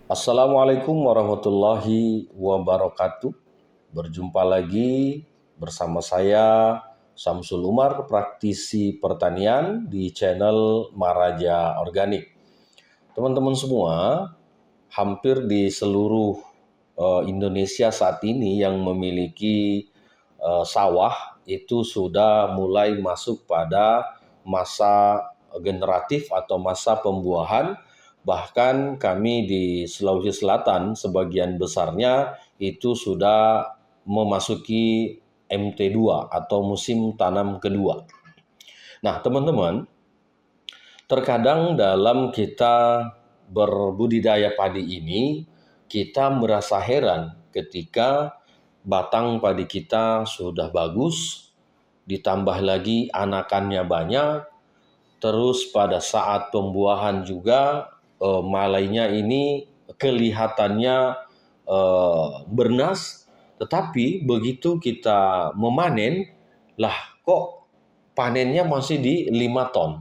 Assalamualaikum warahmatullahi wabarakatuh. Berjumpa lagi bersama saya Samsul Umar, praktisi pertanian di channel Maraja Organik. Teman-teman semua, hampir di seluruh Indonesia saat ini yang memiliki sawah itu sudah mulai masuk pada masa generatif atau masa pembuahan. Bahkan kami di Sulawesi Selatan sebagian besarnya itu sudah memasuki MT2 atau musim tanam kedua. Nah, teman-teman, terkadang dalam kita berbudidaya padi ini, kita merasa heran ketika batang padi kita sudah bagus, ditambah lagi anakannya banyak, terus pada saat pembuahan juga malainya ini kelihatannya bernas, tetapi begitu kita memanen, lah kok panennya masih di 5 ton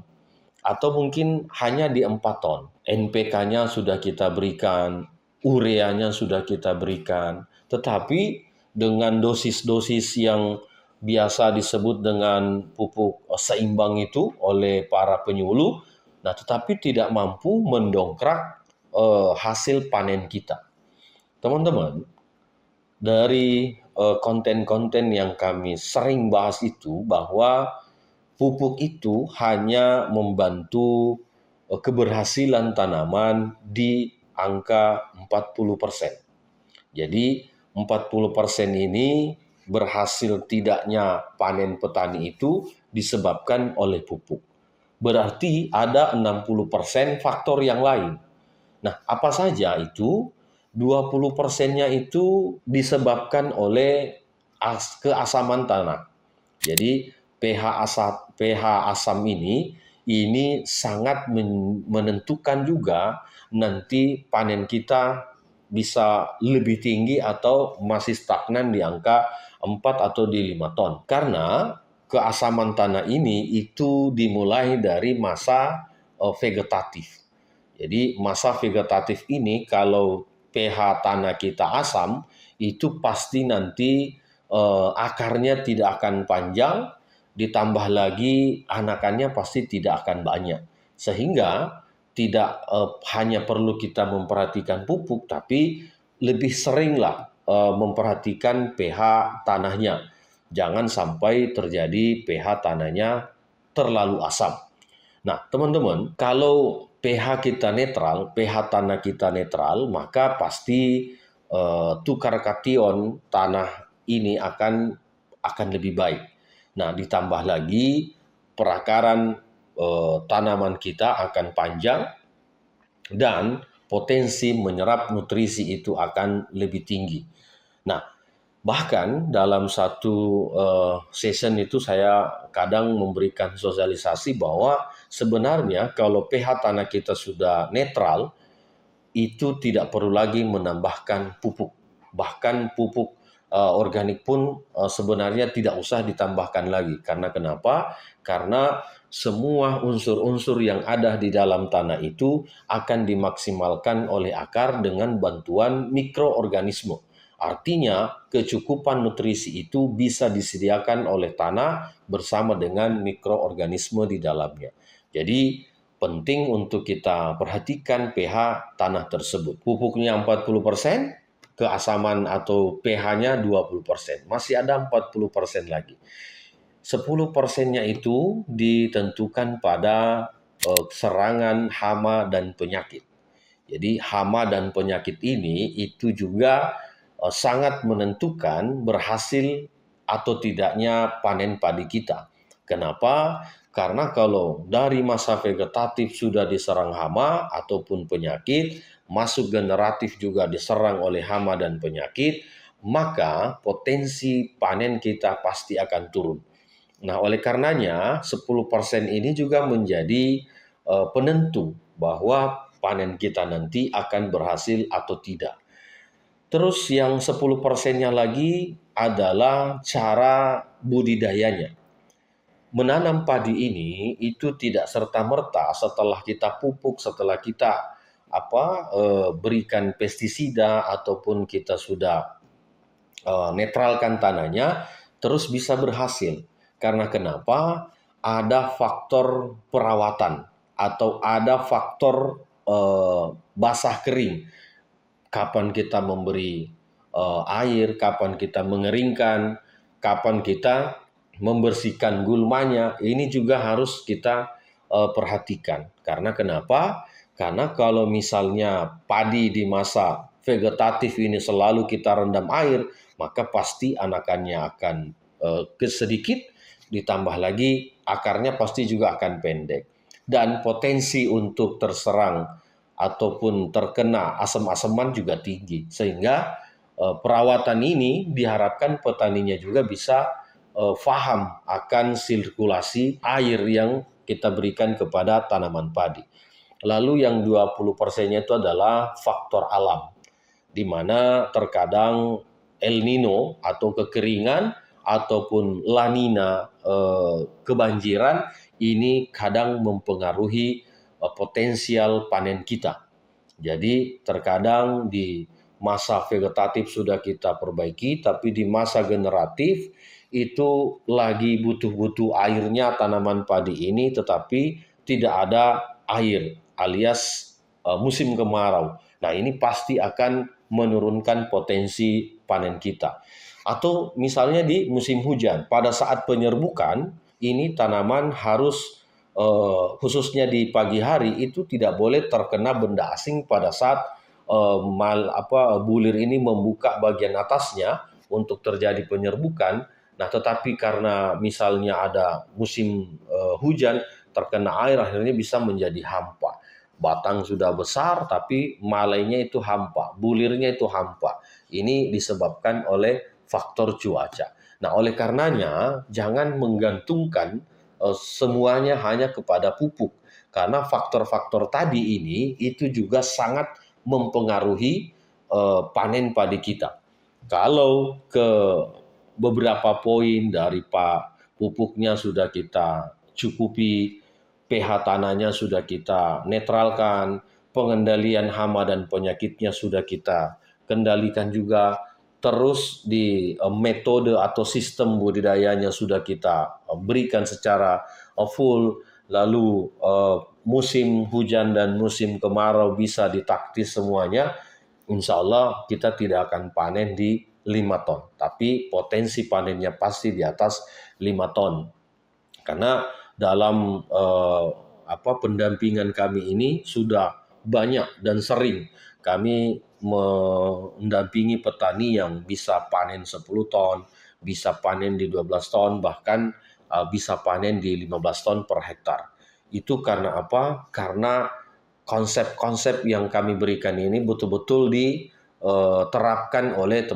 atau mungkin hanya di 4 ton. NPK-nya sudah kita berikan, ureanya sudah kita berikan, tetapi dengan dosis-dosis yang biasa disebut dengan pupuk seimbang itu oleh para penyuluh, nah tetapi tidak mampu mendongkrak hasil panen kita. Teman-teman, dari konten-konten yang kami sering bahas itu bahwa pupuk itu hanya membantu keberhasilan tanaman di angka 40%. Jadi 40% ini berhasil tidaknya panen petani itu disebabkan oleh pupuk. Berarti ada 60% faktor yang lain. Nah, apa saja itu? 20%-nya itu disebabkan oleh keasaman tanah. Jadi pH asam ini sangat menentukan juga nanti panen kita bisa lebih tinggi atau masih stagnan di angka 4 atau di 5 ton. Karena keasaman tanah ini itu dimulai dari masa vegetatif. Jadi masa vegetatif ini kalau pH tanah kita asam, itu pasti nanti akarnya tidak akan panjang, ditambah lagi anakannya pasti tidak akan banyak. Sehingga tidak hanya perlu kita memperhatikan pupuk, tapi lebih seringlah memperhatikan pH tanahnya. Jangan sampai terjadi pH tanahnya terlalu asam. Nah, teman-teman, kalau pH kita netral, pH tanah kita netral, maka pasti tukar kation tanah ini akan lebih baik. Nah, ditambah lagi perakaran tanaman kita akan panjang dan potensi menyerap nutrisi itu akan lebih tinggi. Nah, bahkan dalam satu session itu saya kadang memberikan sosialisasi bahwa sebenarnya kalau pH tanah kita sudah netral, itu tidak perlu lagi menambahkan pupuk. Bahkan pupuk organik pun sebenarnya tidak usah ditambahkan lagi. Karena kenapa? Karena semua unsur-unsur yang ada di dalam tanah itu akan dimaksimalkan oleh akar dengan bantuan mikroorganisme. Artinya, kecukupan nutrisi itu bisa disediakan oleh tanah bersama dengan mikroorganisme di dalamnya. Jadi, penting untuk kita perhatikan pH tanah tersebut. Pupuknya 40%, keasaman atau pH-nya 20%. Masih ada 40% lagi. 10%-nya itu ditentukan pada serangan hama dan penyakit. Jadi hama dan penyakit ini itu juga sangat menentukan berhasil atau tidaknya panen padi kita. Kenapa? Karena kalau dari masa vegetatif sudah diserang hama ataupun penyakit, masuk generatif juga diserang oleh hama dan penyakit, maka potensi panen kita pasti akan turun. Nah, oleh karenanya 10% ini juga menjadi penentu bahwa panen kita nanti akan berhasil atau tidak. Terus yang 10%-nya lagi adalah cara budidayanya. Menanam padi ini itu tidak serta-merta setelah kita pupuk, setelah kita berikan pestisida ataupun kita sudah netralkan tanahnya, terus bisa berhasil. Karena kenapa? Ada faktor perawatan atau ada faktor basah kering. Kapan kita memberi air, kapan kita mengeringkan, kapan kita membersihkan gulmanya, ini juga harus kita perhatikan. Karena kenapa? Karena kalau misalnya padi di masa vegetatif ini selalu kita rendam air, maka pasti anakannya akan sedikit, ditambah lagi akarnya pasti juga akan pendek. Dan potensi untuk terserang ataupun terkena asam-asaman juga tinggi. Sehingga perawatan ini diharapkan petaninya juga bisa paham akan sirkulasi air yang kita berikan kepada tanaman padi. Lalu yang 20%-nya itu adalah faktor alam, di mana terkadang El Nino atau kekeringan ataupun La Nina, kebanjiran, ini kadang mempengaruhi potensial panen kita. Jadi terkadang di masa vegetatif sudah kita perbaiki, tapi di masa generatif itu lagi butuh-butuh airnya tanaman padi ini, tetapi tidak ada air alias musim kemarau. Nah, ini pasti akan menurunkan potensi panen kita. Atau misalnya di musim hujan, pada saat penyerbukan, ini tanaman harus khususnya di pagi hari itu tidak boleh terkena benda asing pada saat bulir ini membuka bagian atasnya untuk terjadi penyerbukan. Nah, tetapi karena misalnya ada musim hujan, terkena air, akhirnya bisa menjadi hampa. Batang sudah besar, tapi malainya itu hampa, bulirnya itu hampa. Ini disebabkan oleh faktor cuaca. Nah, oleh karenanya, jangan menggantungkan semuanya hanya kepada pupuk. Karena faktor-faktor tadi ini itu juga sangat mempengaruhi panen padi kita. Kalau ke beberapa poin dari pupuknya sudah kita cukupi, pH tanahnya sudah kita netralkan, pengendalian hama dan penyakitnya sudah kita kendalikan juga, terus di metode atau sistem budidayanya sudah kita berikan secara full, lalu musim hujan dan musim kemarau bisa ditaktis semuanya, insya Allah kita tidak akan panen di 5 ton, tapi potensi panennya pasti di atas 5 ton. Karena dalam pendampingan kami ini sudah banyak dan sering kami mendampingi petani yang bisa panen 10 ton, bisa panen di 12 ton, bahkan bisa panen di 15 ton per hektar. Itu karena apa? Karena konsep-konsep yang kami berikan ini betul-betul diterapkan oleh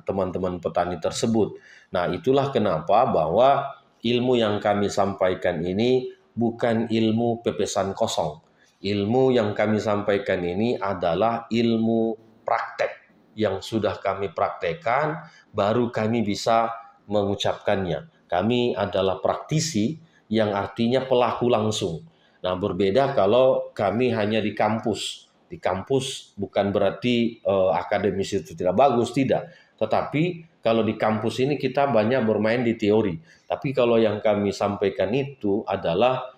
teman-teman petani tersebut. Nah, itulah kenapa bahwa ilmu yang kami sampaikan ini bukan ilmu pepesan kosong. Ilmu yang kami sampaikan ini adalah ilmu praktek yang sudah kami praktekkan, baru kami bisa mengucapkannya. Kami adalah praktisi yang artinya pelaku langsung. Nah, berbeda kalau kami hanya di kampus. Di kampus bukan berarti akademis itu tidak bagus, tidak. Tetapi kalau di kampus ini kita banyak bermain di teori. Tapi kalau yang kami sampaikan itu adalah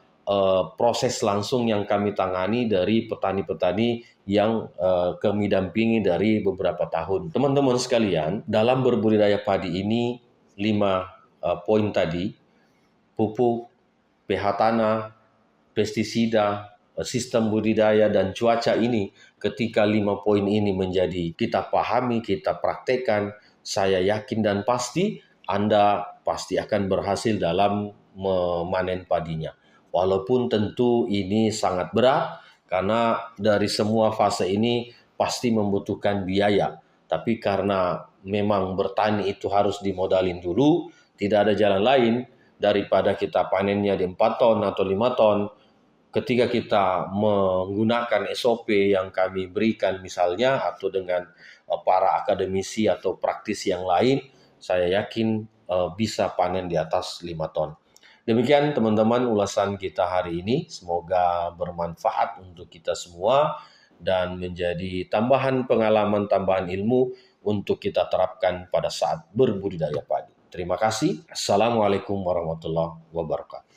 proses langsung yang kami tangani dari petani-petani yang kami dampingi dari beberapa tahun. Teman-teman sekalian, dalam berbudidaya padi ini 5 poin tadi, pupuk, pH tanah, pestisida, sistem budidaya, dan cuaca ini, ketika 5 poin ini menjadi kita pahami, kita praktekkan, saya yakin dan pasti Anda pasti akan berhasil dalam memanen padinya. Walaupun tentu ini sangat berat, karena dari semua fase ini pasti membutuhkan biaya. Tapi karena memang bertani itu harus dimodalin dulu, tidak ada jalan lain daripada kita panennya di 4 ton atau 5 ton. Ketika kita menggunakan SOP yang kami berikan misalnya, atau dengan para akademisi atau praktisi yang lain, saya yakin bisa panen di atas 5 ton. Demikian teman-teman ulasan kita hari ini, semoga bermanfaat untuk kita semua. dan menjadi tambahan pengalaman, tambahan ilmu untuk kita terapkan pada saat berbudidaya padi. Terima kasih. Assalamualaikum warahmatullahi wabarakatuh.